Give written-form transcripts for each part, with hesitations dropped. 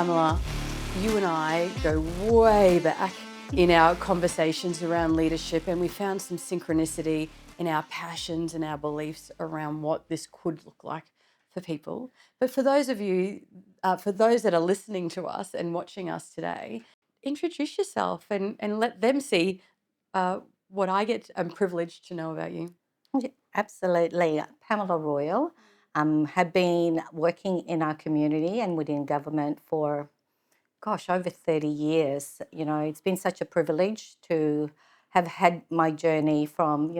Pamela, you and I go way back in our conversations around leadership, and we found some synchronicity in our passions and our beliefs around what this could look like for people. But for those of you, for those that are listening to us and watching us today, introduce yourself and let them see what I'm privileged to know about you. Yeah, absolutely. Pamela Royal, have been working in our community and within government for, over 30 years. It's been such a privilege to have had my journey from,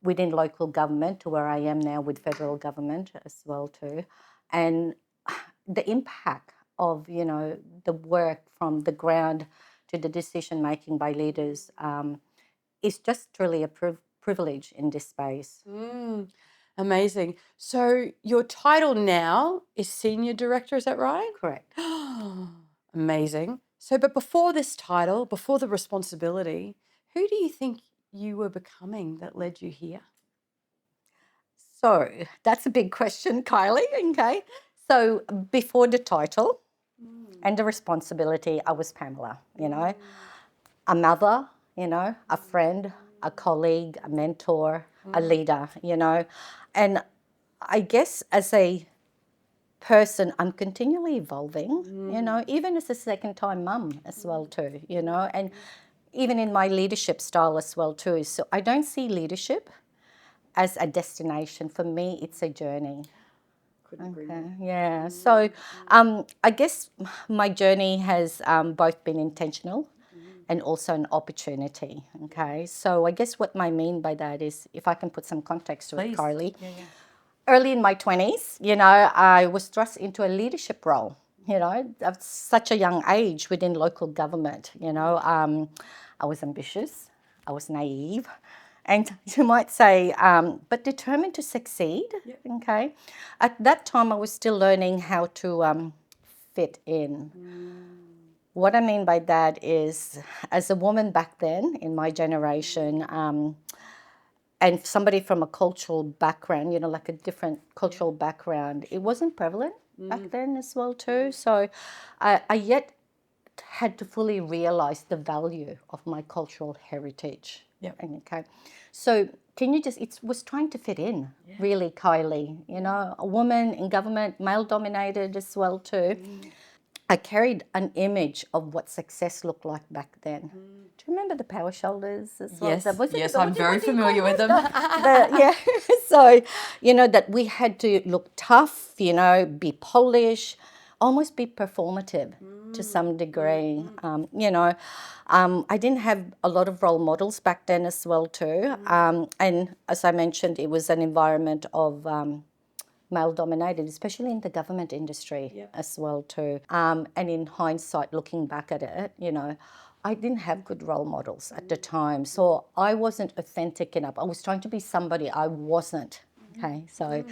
within local government to where I am now with federal government as well too. And the impact of, the work from the ground to the decision making by leaders is just truly a privilege in this space. Amazing. So your title now is Senior Director, is that right? Correct. Amazing. So, but before this title, before the responsibility, who do you think you were becoming that led you here? So that's a big question, Kylie. Okay. So before the title and the responsibility, I was Pamela, a mother, a friend, a colleague, a mentor, a leader, And I guess as a person, I'm continually evolving, even as a second time mum as well too, and even in my leadership style as well too. So I don't see leadership as a destination. For me, it's a journey. Couldn't agree more. Yeah. So I guess my journey has both been intentional and also an opportunity. Okay. So I guess what I mean by that is, if I can put some context to it, Please. Carly. Yeah. Early in my 20s, I was thrust into a leadership role, at such a young age within local government. I was ambitious, I was naive, and you might say, but determined to succeed. Yeah. Okay. At that time, I was still learning how to fit in. What I mean by that is, as a woman back then in my generation, and somebody from a cultural background, like a different cultural background, it wasn't prevalent back then as well too. So I yet had to fully realize the value of my cultural heritage. Yep. Okay. So can you it was trying to fit in, really, Kylie, a woman in government, male dominated as well too. I carried an image of what success looked like back then. Do you remember the power shoulders as well? Yes, I'm very familiar with them. Yeah. So, that we had to look tough, be polished, almost be performative to some degree. I didn't have a lot of role models back then as well too. And as I mentioned, it was an environment of male dominated, especially in the government industry as well too. And in hindsight, looking back at it, I didn't have good role models at the time. So I wasn't authentic enough. I was trying to be somebody I wasn't. Okay, so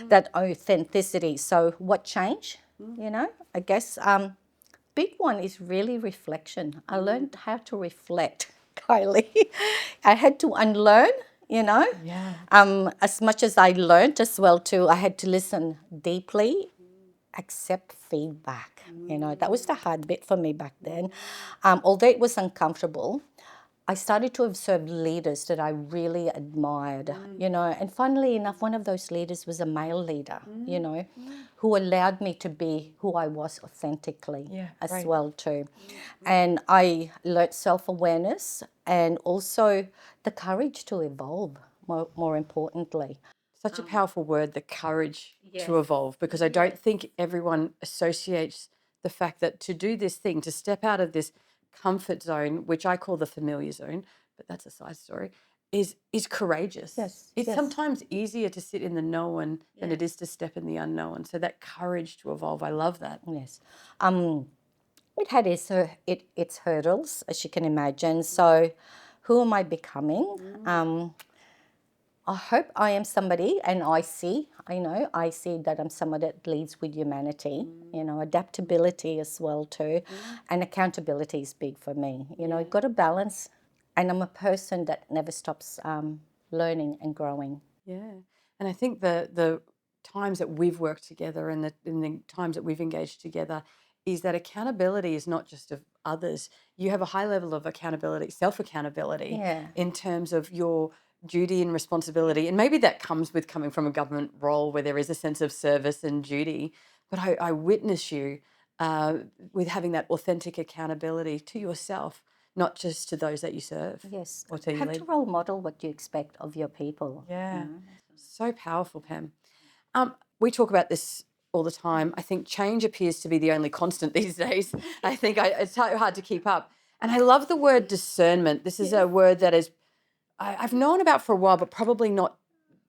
that authenticity. So what changed? I guess big one is really reflection. I learned how to reflect, Kylie. I had to unlearn, Yeah. as much as I learned as well too. I had to listen deeply, accept feedback. That was the hard bit for me back then. Although it was uncomfortable, I started to observe leaders that I really admired, and funnily enough, one of those leaders was a male leader, who allowed me to be who I was authentically as well too. And I learnt self-awareness and also the courage to evolve, more importantly. Such a powerful word, the courage to evolve, because I don't think everyone associates the fact that to do this thing, to step out of this comfort zone, which I call the familiar zone, but that's a side story, is courageous. Yes, It's yes. sometimes easier to sit in the known than it is to step in the unknown. So that courage to evolve, I love that. Yes. It had its hurdles, as you can imagine. So who am I becoming? I hope I am somebody, and I see that I'm somebody that leads with humanity, adaptability as well too, and accountability is big for me. You've got to balance, and I'm a person that never stops learning and growing. Yeah. And I think the times that we've worked together and the times that we've engaged together, is that accountability is not just of others. You have a high level of accountability, self-accountability Yeah. in terms of your duty and responsibility. And maybe that comes with coming from a government role where there is a sense of service and duty. But I witness you with having that authentic accountability to yourself, not just to those that you serve Yes. or to you Have to lead. role model what you expect of your people. Yeah. So powerful, Pam. We talk about this all the time. I think change appears to be the only constant these days. I think it's so hard to keep up. And I love the word discernment. This is a word that I've known about for a while, but probably not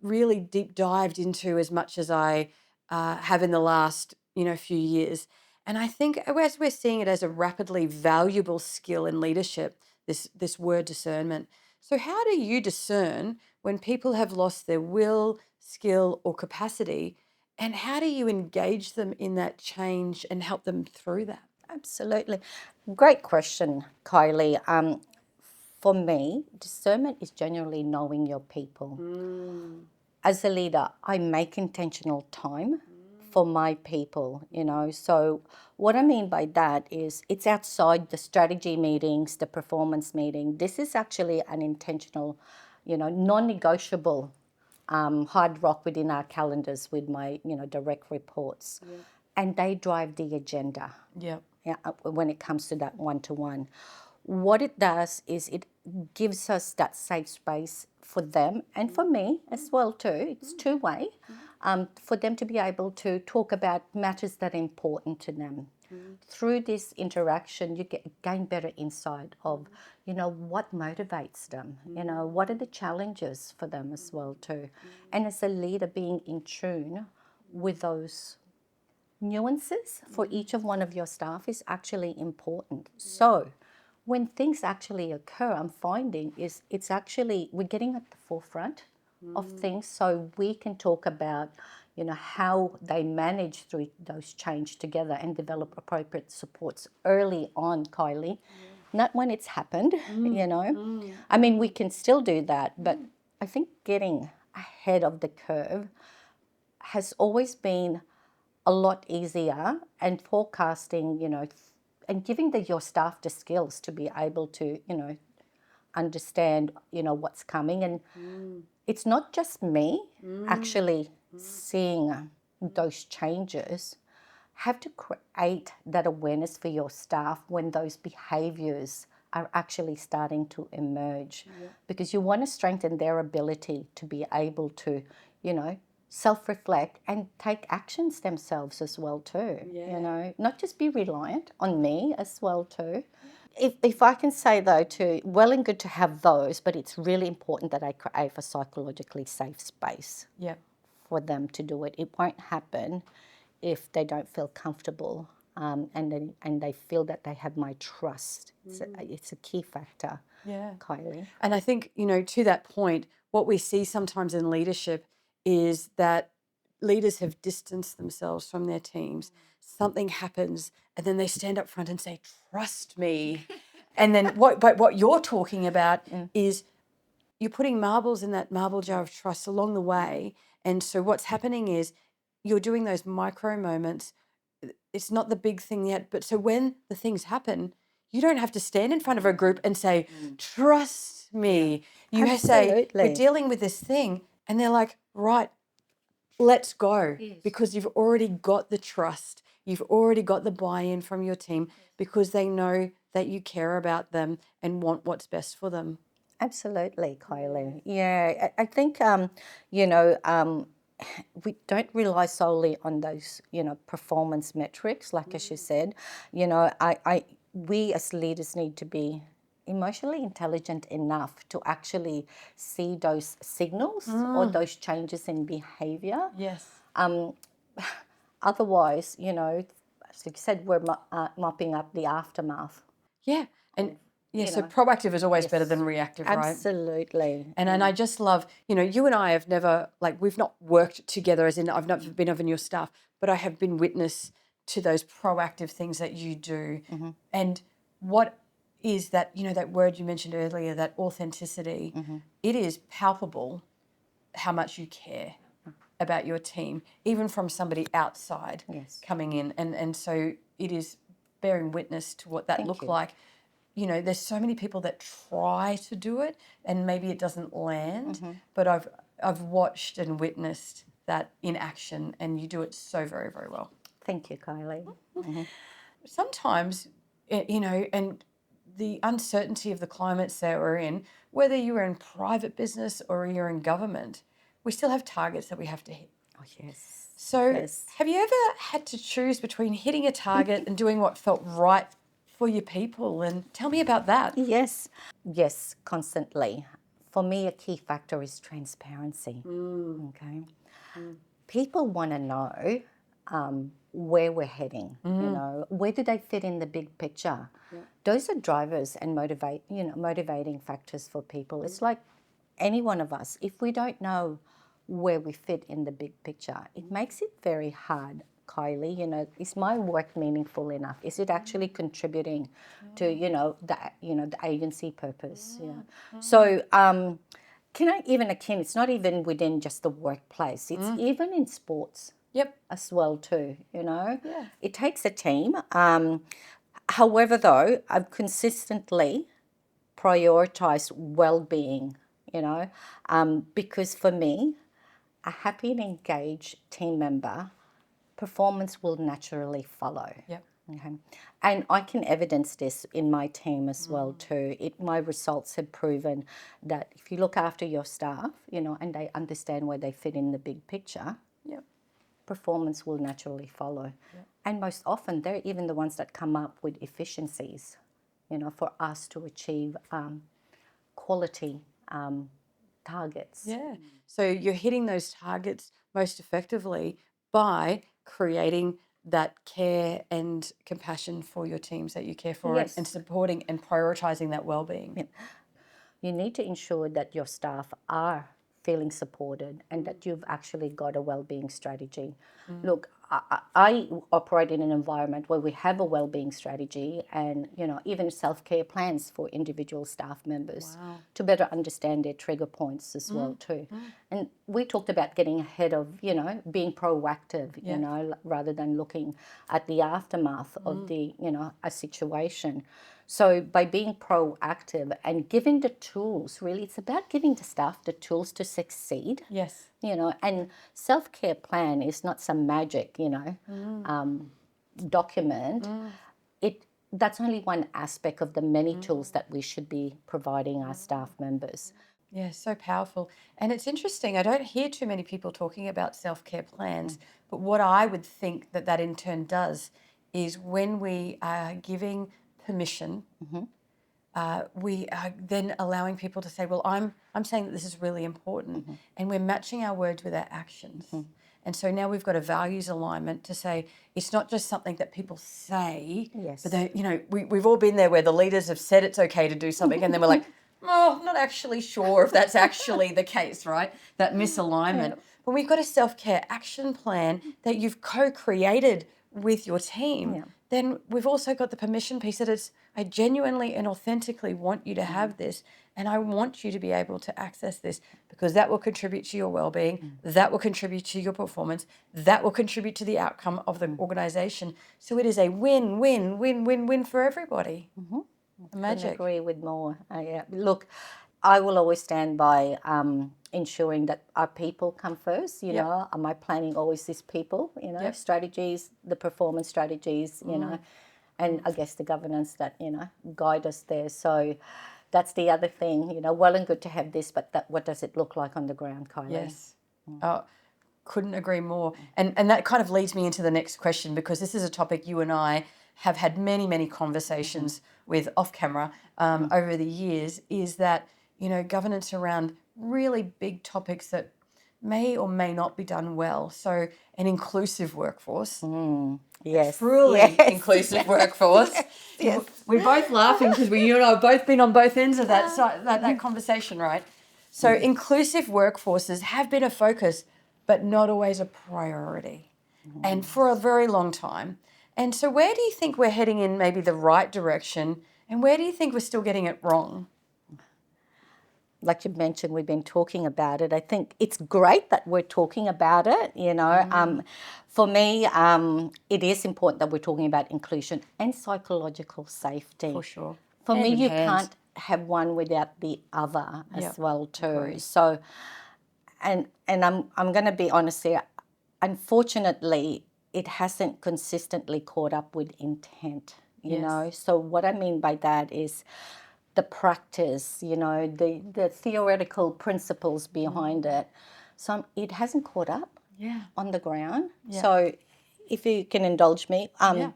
really deep dived into as much as I have in the last few years. And I think as we're seeing it as a rapidly valuable skill in leadership, this word discernment. So how do you discern when people have lost their will, skill, or capacity? And how do you engage them in that change and help them through that? Absolutely. Great question, Kylie. For me, discernment is generally knowing your people. As a leader, I make intentional time for my people, So what I mean by that is it's outside the strategy meetings, the performance meeting. This is actually an intentional, non-negotiable hard rock within our calendars with my, direct reports. Yeah. And they drive the agenda. Yep. Yeah, when it comes to that one-to-one. What it does is it gives us that safe space for them and for me as well too. It's two-way for them to be able to talk about matters that are important to them. Through this interaction, you gain better insight of, what motivates them. What are the challenges for them as well too. And as a leader, being in tune with those nuances for each of one of your staff is actually important. So when things actually occur, I'm finding is it's actually we're getting at the forefront of things so we can talk about how they manage through those change together and develop appropriate supports early on, Kylie. Not when it's happened, I mean, we can still do that, but I think getting ahead of the curve has always been a lot easier, and forecasting, and giving your staff the skills to be able to, understand, what's coming. And it's not just me actually seeing those changes. Have to create that awareness for your staff when those behaviors are actually starting to emerge, because you want to strengthen their ability to be able to, self-reflect and take actions themselves as well too. Not just be reliant on me as well too. If I can say though too, well and good to have those, but it's really important that I create a psychologically safe space for them to do it. It won't happen if they don't feel comfortable and they feel that they have my trust. It's a key factor, Kylie. And I think, to that point, what we see sometimes in leadership is that leaders have distanced themselves from their teams. Something happens and then they stand up front and say, trust me. And then what you're talking about is you're putting marbles in that marble jar of trust along the way. And so what's happening is you're doing those micro moments. It's not the big thing yet. But so when the things happen, you don't have to stand in front of a group and say, trust me. You say, we're Absolutely. dealing with this thing. And they're like, right, let's go. Because you've already got the trust. You've already got the buy-in from your team because they know that you care about them and want what's best for them. Absolutely, Kylie. Yeah, I think, we don't rely solely on those, performance metrics, like as you said. We as leaders need to be emotionally intelligent enough to actually see those signals or those changes in behavior. Yes. Otherwise, as you said, we're mopping up the aftermath. Yeah. And so proactive is always better than reactive, right? Absolutely. And I just love, you and I have never, we've not worked together as in I've not been of in your staff, but I have been witness to those proactive things that you do. And what is that, that word you mentioned earlier, that authenticity, it is palpable how much you care about your team, even from somebody outside coming in. And so it is bearing witness to what that looked like. You know, there's so many people that try to do it and maybe it doesn't land, but I've watched and witnessed that in action, and you do it so very, very well. Thank you, Kylie. Sometimes, you know, and the uncertainty of the climates that we're in, whether you're in private business or you're in government, we still have targets that we have to hit. Oh, yes. So Yes. have you ever had to choose between hitting a target and doing what felt right for your people? And tell me about that. Yes. Yes, constantly. For me, a key factor is transparency. Okay. People want to know where we're heading. You know, where do they fit in the big picture? Those are drivers and motivating factors for people. It's like any one of us. If we don't know where we fit in the big picture, it makes it very hard. Kylie, you know, is my work meaningful enough? Is it actually contributing to the agency purpose? Yeah. So can I even akin? It's not even within just the workplace. It's even in sports. Yep. As well too. You know, Yeah. it takes a team. However, though, I've consistently prioritized well-being. You know, because for me, a happy and engaged team member, performance will naturally follow. Yep. Okay. And I can evidence this in my team as well too. My results have proven that if you look after your staff, you know, and they understand where they fit in the big picture, Yep. performance will naturally follow. Yep. And most often they're even the ones that come up with efficiencies, you know, for us to achieve quality targets. Yeah. So you're hitting those targets most effectively by creating that care and compassion for your teams that you care for, Yes. and supporting and prioritizing that well-being. Yeah. You need to ensure that your staff are feeling supported and that you've actually got a well-being strategy. Look, I operate in an environment where we have a well-being strategy and, you know, even self-care plans for individual staff members to better understand their trigger points as well too. And we talked about getting ahead of, you know, being proactive, you know, rather than looking at the aftermath of the, you know, a situation. So by being proactive and giving the tools, really, it's about giving the staff the tools to succeed. Yes. You know, and self-care plan is not some magic, you know, document. That's only one aspect of the many tools that we should be providing our staff members. Yeah, so powerful. And it's interesting, I don't hear too many people talking about self-care plans, but what I would think that that in turn does is when we are giving permission, we are then allowing people to say, well, I'm saying that this is really important, and we're matching our words with our actions. And so now we've got a values alignment to say it's not just something that people say, but they, you know, we've all been there where the leaders have said it's okay to do something, and then we're like, oh, not actually sure if that's actually the case, right? That misalignment. But we've got a self-care action plan that you've co-created with your team. Then we've also got the permission piece that it's, I genuinely and authentically want you to have this, and I want you to be able to access this because that will contribute to your well-being, that will contribute to your performance, that will contribute to the outcome of the organisation. So it is a win, win, win, win, win for everybody. Magic. Couldn't agree with more. Yeah. Look, I will always stand by ensuring that our people come first. You know, am I planning always these people? You know, strategies, the performance strategies. You know, and I guess the governance that guide us there. So that's the other thing. You know, well and good to have this, but what does it look like on the ground, Kylie? Yes. Couldn't agree more. And that kind of leads me into the next question, because this is a topic you and I have had many, many conversations with off camera over the years, is that, you know, governance around really big topics that may or may not be done well. So an inclusive workforce. Yes. Truly inclusive workforce. Yes. We're both laughing because you and I have both been on both ends of that conversation, right? So inclusive workforces have been a focus, but not always a priority, and for a very long time. And so where do you think we're heading in maybe the right direction, and where do you think we're still getting it wrong? like you mentioned, we've been talking about it. I think it's great that we're talking about it, you know. For me, it is important that we're talking about inclusion and psychological safety. For sure. For Hand me, in you hand. can't have one without the other Yep, as well too. agreed. So, and I'm going to be honest here. Unfortunately, it hasn't consistently caught up with intent. You Yes. know. So what I mean by that is the practice. You know, the theoretical principles behind it. So it hasn't caught up Yeah. on the ground. Yeah. So if you can indulge me, Yeah.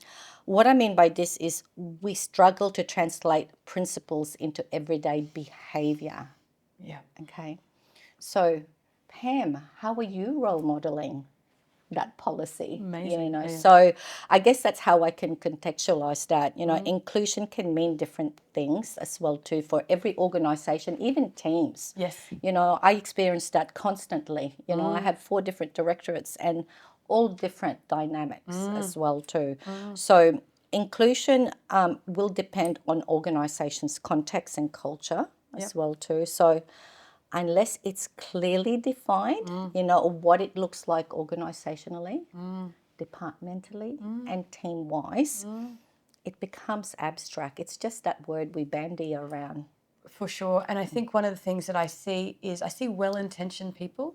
what I mean by this is we struggle to translate principles into everyday behavior. Yeah. Okay. So, Pam, how are you role modeling that policy? Amazing. You know, Yeah. so I guess that's how I can contextualize that. You know, inclusion can mean different things as well too for every organization, even teams. Yes. You know, I experience that constantly. You know, I have 4 different directorates and all different dynamics as well too. So inclusion will depend on organization's context and culture as well too. So unless it's clearly defined, you know, what it looks like organizationally, departmentally, and team-wise, it becomes abstract. It's just that word we bandy around. For sure. And I think one of the things that I see is I see well-intentioned people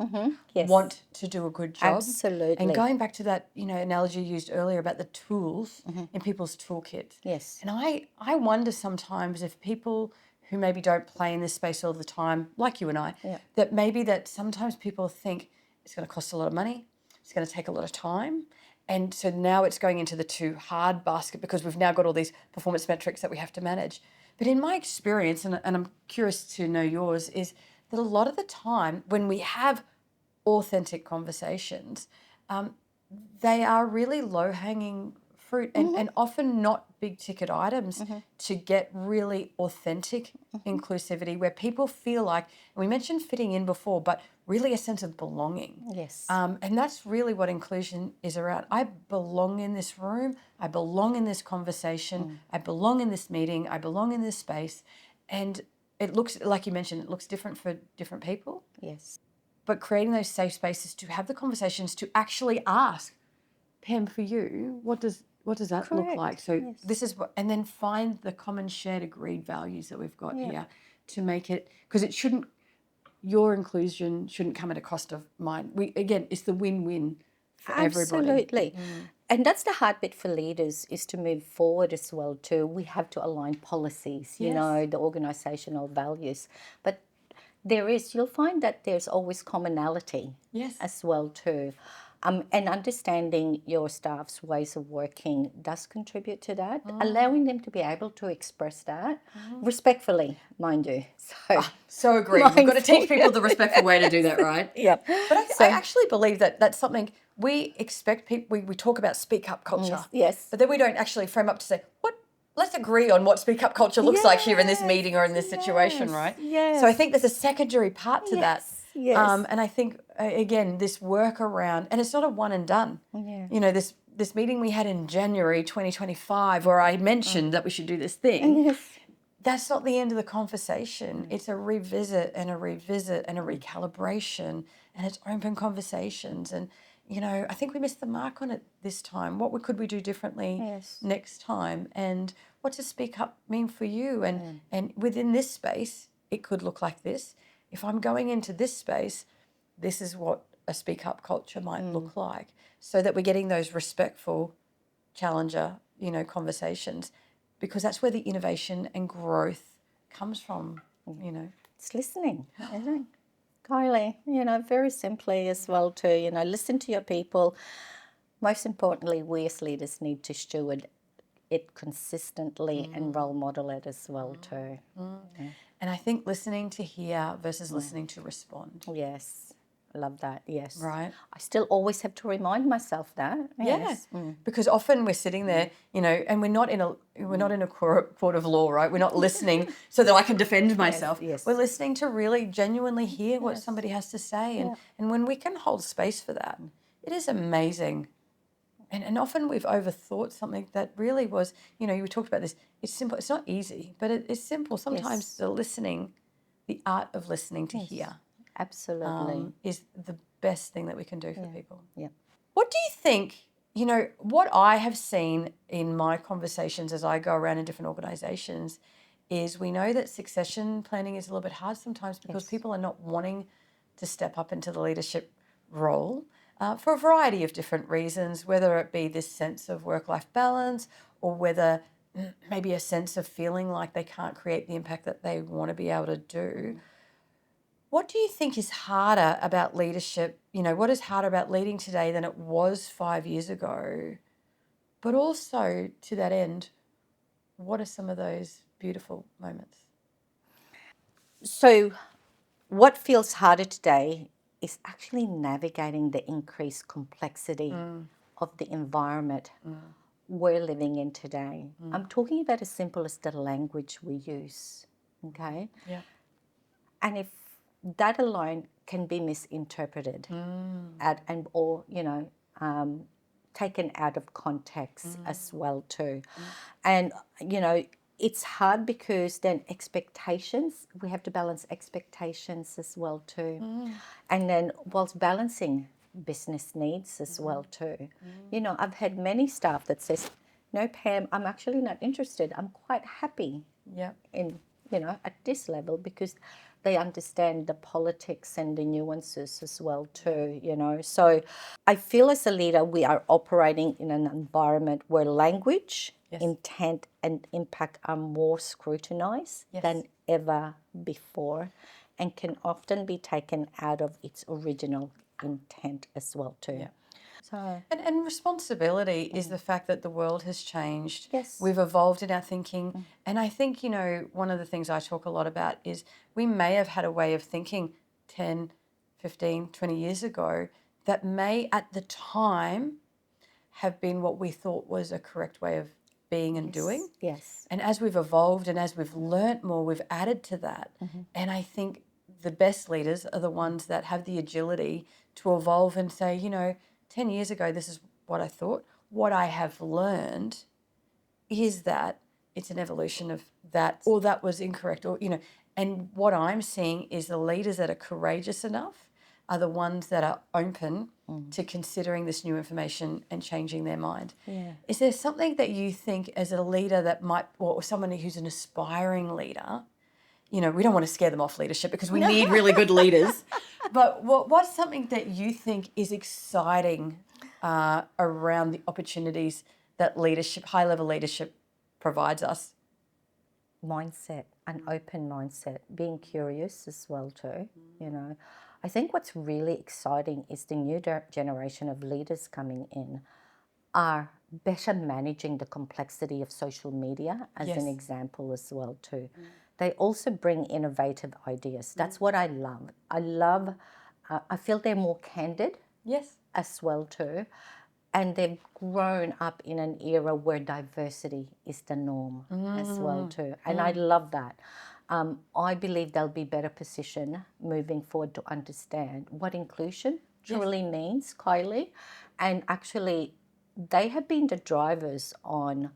Yes. want to do a good job. Absolutely. And going back to that, you know, analogy you used earlier about the tools in people's toolkit. Yes. And I wonder sometimes if people who maybe don't play in this space all the time, like you and I, that maybe that sometimes people think it's going to cost a lot of money, it's going to take a lot of time. And so now it's going into the too hard basket because we've now got all these performance metrics that we have to manage. But in my experience, and I'm curious to know yours, is that a lot of the time when we have authentic conversations, they are really low-hanging fruit and often not big ticket items to get really authentic inclusivity where people feel like, and we mentioned fitting in before, but really a sense of belonging. Yes. And that's really what inclusion is around. I belong in this room. I belong in this conversation. I belong in this meeting. I belong in this space. And it looks, like you mentioned, it looks different for different people. Yes. But creating those safe spaces to have the conversations, to actually ask, Pam, for you, what does that look Correct. like? So Yes. this is what, and then find the common shared agreed values that we've got here to make it, because it shouldn't, your inclusion shouldn't come at a cost of mine. Again, it's the win-win for everybody. Absolutely. And that's the hard bit for leaders is to move forward as well too. We have to align policies, you know, the organizational values. But you'll find that there's always commonality as well too. And understanding your staff's ways of working does contribute to that, allowing them to be able to express that respectfully, mind you. So agreed. We've got to teach people the respectful way to do that, right? Yeah. But I actually believe that that's something we expect people, we talk about speak up culture. Yes. But then we don't actually frame up to say, let's agree on what speak up culture looks like here in this meeting or in this situation, right? Yes. So I think there's a secondary part to that. Yes. And I think, again, this work around, and it's not a one and done. Yeah. You know, this meeting we had in January 2025 where I mentioned that we should do this thing. Yes. That's not the end of the conversation. It's a revisit and a recalibration, and it's open conversations. And, you know, I think we missed the mark on it this time. What could we do differently next time? And what does speak up mean for you? And within this space, it could look like this. If I'm going into this space, this is what a speak up culture might look like, so that we're getting those respectful challenger, you know, conversations, because that's where the innovation and growth comes from, you know. It's listening, isn't it? Kylie, you know, very simply as well too, you know, listen to your people. Most importantly, we as leaders need to steward it consistently and role model it as well too. And I think listening to hear versus listening to respond. Yes, I love that, yes. Right. I still always have to remind myself that. Yes. Yeah, because often we're sitting there, you know, and we're not in a court of law, right? We're not listening so that I can defend myself. Yes. We're listening to really genuinely hear what somebody has to say, and when we can hold space for that, it is amazing. And often we've overthought something that really was, you know, you talked about this. It's simple. It's not easy, but it's simple. Sometimes the listening the art of listening to hear Absolutely. is the best thing that we can do for people. Yeah. What do you think, what I have seen in my conversations as I go around in different organizations is we know that succession planning is a little bit hard sometimes because people are not wanting to step up into the leadership role for a variety of different reasons, whether it be this sense of work-life balance or whether maybe a sense of feeling like they can't create the impact that they want to be able to do. What do you think is harder about leadership? What is harder about leading today than it was 5 years ago? But also, to that end, what are some of those beautiful moments? So, what feels harder today is actually navigating the increased complexity of the environment we're living in today. I'm talking about as simple as the language we use, okay? Yeah. And if that alone can be misinterpreted or taken out of context as well too. And it's hard because then we have to balance expectations as well too. And then whilst balancing business needs as well too. I've had many staff that says, no, Pam, I'm actually not interested. I'm quite happy Yeah. in at this level because they understand the politics and the nuances as well too. So I feel as a leader we are operating in an environment where language, intent and impact are more scrutinized than ever before and can often be taken out of its original intent as well too. Yeah. So And responsibility is the fact that the world has changed. Yes. We've evolved in our thinking. And I think, one of the things I talk a lot about is we may have had a way of thinking 10, 15, 20 years ago that may at the time have been what we thought was a correct way of being and doing. Yes. And as we've evolved and as we've learnt more, we've added to that. And I think the best leaders are the ones that have the agility to evolve and say, 10 years ago, this is what I thought. What I have learned is that it's an evolution of that, or that was incorrect, and what I'm seeing is the leaders that are courageous enough are the ones that are open to considering this new information and changing their mind. Yeah. Is there something that you think as a leader that might, or someone who's an aspiring leader, we don't want to scare them off leadership because we need really good leaders, but what's something that you think is exciting around the opportunities that high-level leadership provides us? Mindset, an open mindset, being curious as well too. I think what's really exciting is the new generation of leaders coming in are better managing the complexity of social media as an example as well too. They also bring innovative ideas. That's what I love. I feel they're more candid as well too. And they've grown up in an era where diversity is the norm as well too. And I love that. I believe they'll be better positioned moving forward to understand what inclusion truly means, Kylie. And actually, they have been the drivers on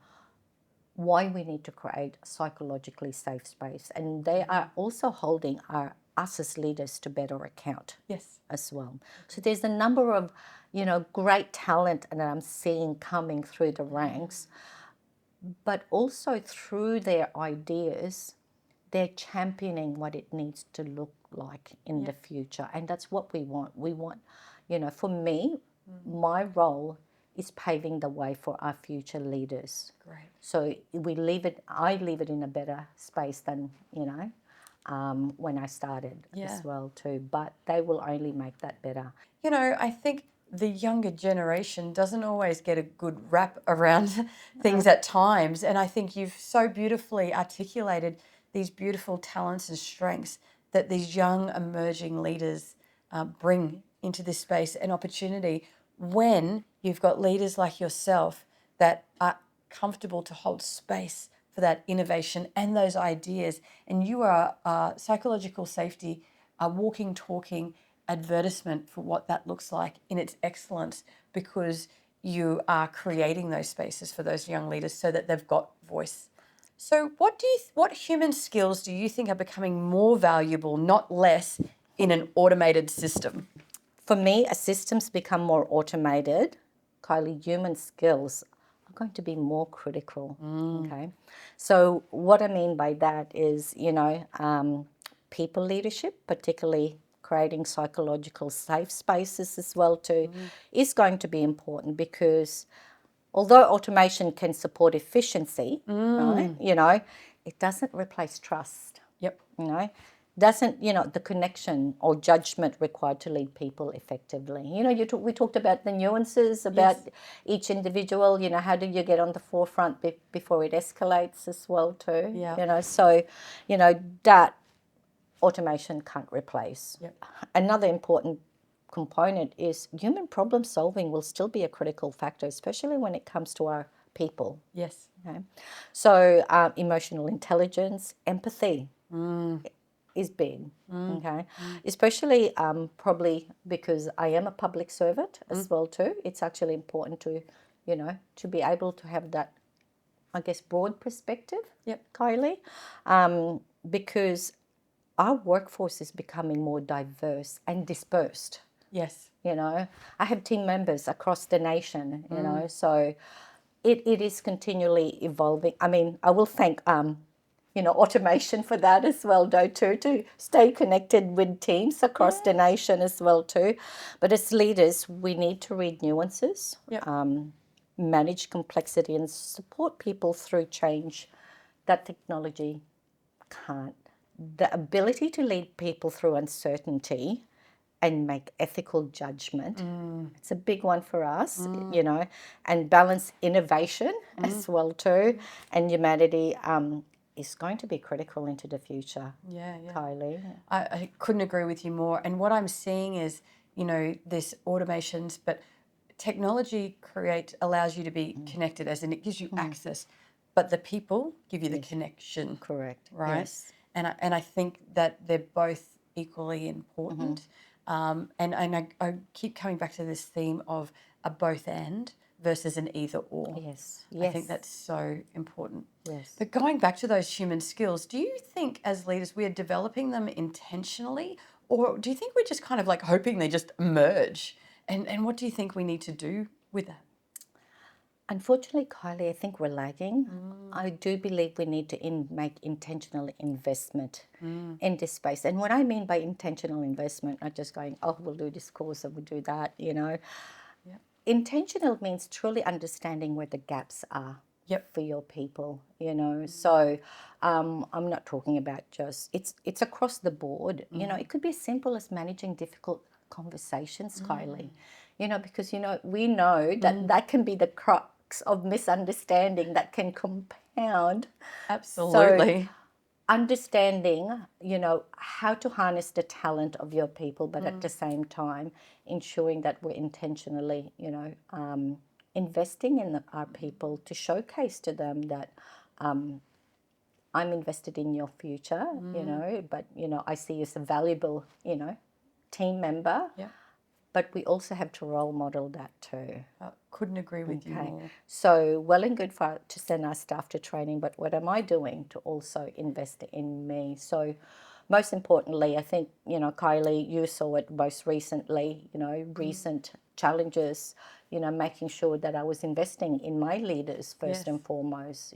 why we need to create a psychologically safe space. And they are also holding us as leaders to better account as well. So there's a number of, great talent that I'm seeing coming through the ranks, but also through their ideas, they're championing what it needs to look like in the future. And that's what we want. We want, for me, my role is paving the way for our future leaders. Great. So I leave it in a better space than, when I started as well too. But they will only make that better. I think the younger generation doesn't always get a good rap around things at times. And I think you've so beautifully articulated these beautiful talents and strengths that these young emerging leaders bring into this space and opportunity when you've got leaders like yourself that are comfortable to hold space for that innovation and those ideas. And you are psychological safety, a walking, talking advertisement for what that looks like in its excellence, because you are creating those spaces for those young leaders so that they've got voice, So what human skills do you think are becoming more valuable, not less, in an automated system? For me, as systems become more automated, Kylie, human skills are going to be more critical. Okay. So what I mean by that is, people leadership, particularly creating psychological safe spaces as well too, is going to be important because although automation can support efficiency, right, it doesn't replace trust. Yep. Doesn't, the connection or judgment required to lead people effectively. We talked about the nuances about each individual, how do you get on the forefront before it escalates as well too. Yeah. So, that automation can't replace. Yep. Another important component is human problem solving will still be a critical factor, especially when it comes to our people. Yes. Okay? So emotional intelligence, empathy is big. Okay, especially probably because I am a public servant as well too. It's actually important to be able to have that, I guess, broad perspective. Yep. Kylie, because our workforce is becoming more diverse and dispersed. Yes. I have team members across the nation, so it is continually evolving. I mean, I will thank, automation for that as well, though, too, to stay connected with teams across the nation as well, too. But as leaders, we need to read nuances, Yep. manage complexity and support people through change that technology can't. The ability to lead people through uncertainty and make ethical judgment. It's a big one for us, and balance innovation as well too, and humanity is going to be critical into the future. Yeah. Kylie. I couldn't agree with you more. And what I'm seeing is, this automations, but technology allows you to be connected, as in it gives you access, but the people give you the connection. Correct. Right. Yes. And I think that they're both equally important. And I keep coming back to this theme of a both and versus an either or. Yes. I think that's so important. Yes. But going back to those human skills, do you think as leaders we are developing them intentionally, or do you think we're just kind of like hoping they just emerge? And what do you think we need to do with that? Unfortunately, Kylie, I think we're lagging. I do believe we need to make intentional investment in this space. And what I mean by intentional investment, not just going, oh, we'll do this course and we'll do that, Intentional means truly understanding where the gaps are for your people, So I'm not talking about it's across the board. It could be as simple as managing difficult conversations, Kylie, because, we know that can be the crux of misunderstanding that can compound. Absolutely. So understanding, how to harness the talent of your people, but at the same time, ensuring that we're intentionally, investing in our people to showcase to them that I'm invested in your future, but, I see you as a valuable, team member. Yeah. But we also have to role model that too. Couldn't agree with you more. So well and good to send our staff to training, but what am I doing to also invest in me? So most importantly, I think, Kylie, you saw it most recently, recent challenges, making sure that I was investing in my leaders first and foremost,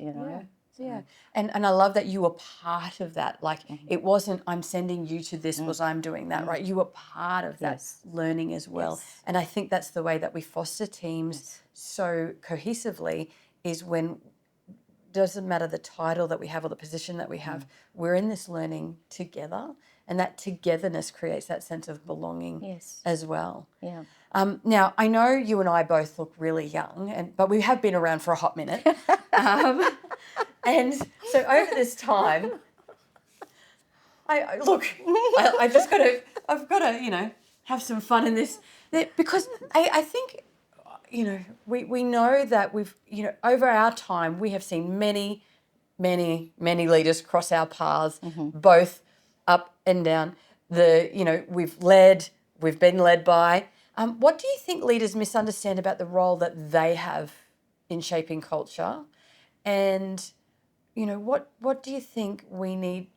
Yeah. And I love that you were part of that. Like it wasn't I'm sending you to this, was I'm doing that, right? You were part of that learning as well. Yes. And I think that's the way that we foster teams so cohesively is when doesn't matter the title that we have or the position that we have, we're in this learning together. And that togetherness creates that sense of belonging as well. Yeah. Now, I know you and I both look really young, but we have been around for a hot minute. And so over this time, I've got to, have some fun in this because I think, we know that we've, over our time, we have seen many, many, many leaders cross our paths, both up and down. We've been led by. What do you think leaders misunderstand about the role that they have in shaping culture? And what do you think we need,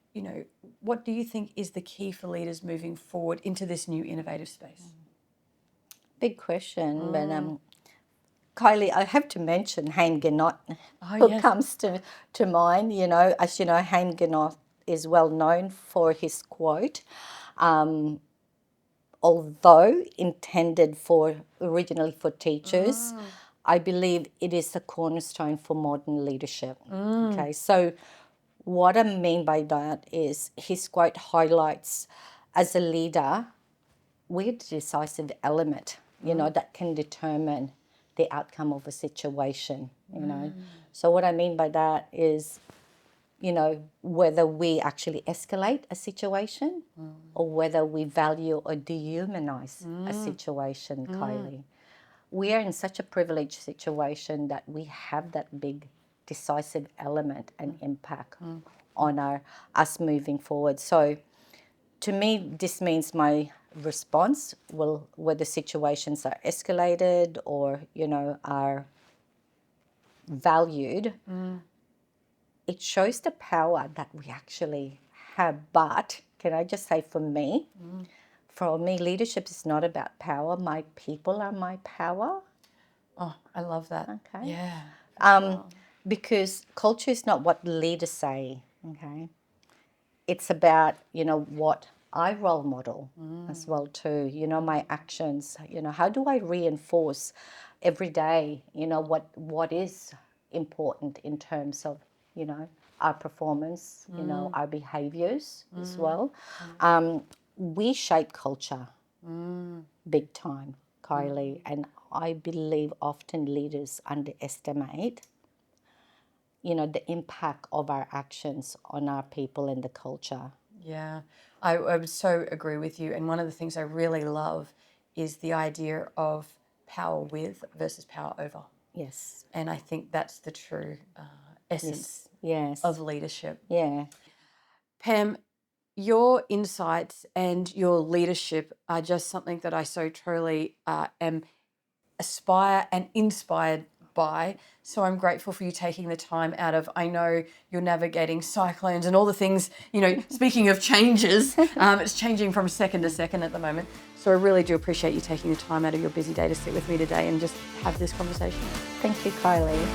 what do you think is the key for leaders moving forward into this new innovative space? Big question, but Kylie, I have to mention Haim Genot, who Yes. comes to mind. As you know, Haim Genot is well known for his quote, although intended originally for teachers, I believe it is a cornerstone for modern leadership. Okay, so what I mean by that is his quote highlights, as a leader, we're the decisive element, that can determine the outcome. Of a situation. So what I mean by that is, whether we actually escalate a situation or whether we value or dehumanize a situation, Kylie. We are in such a privileged situation that we have that big decisive element and impact on us moving forward. So to me, this means my response will, whether situations are escalated or, are valued, it shows the power that we actually have. But can I just say, for me, leadership is not about power. My people are my power. Oh, I love that. Okay. Yeah. Because culture is not what leaders say. Okay. It's about, what I role model as well too. My actions. How do I reinforce every day? What is important in terms of, our performance. Our behaviors as well. We shape culture big time, Kylie, and I believe often leaders underestimate the impact of our actions on our people and the culture. Yeah, I would so agree with you. And one of the things I really love is the idea of power with versus power over. Yes. And I think that's the true essence Yes. of leadership. Yeah. Pam, your insights and your leadership are just something that I so truly am aspire and inspired by. So I'm grateful for you taking the time out of, I know you're navigating cyclones and all the things, speaking of changes, it's changing from second to second at the moment. So I really do appreciate you taking the time out of your busy day to sit with me today and just have this conversation. Thank you, Kylie.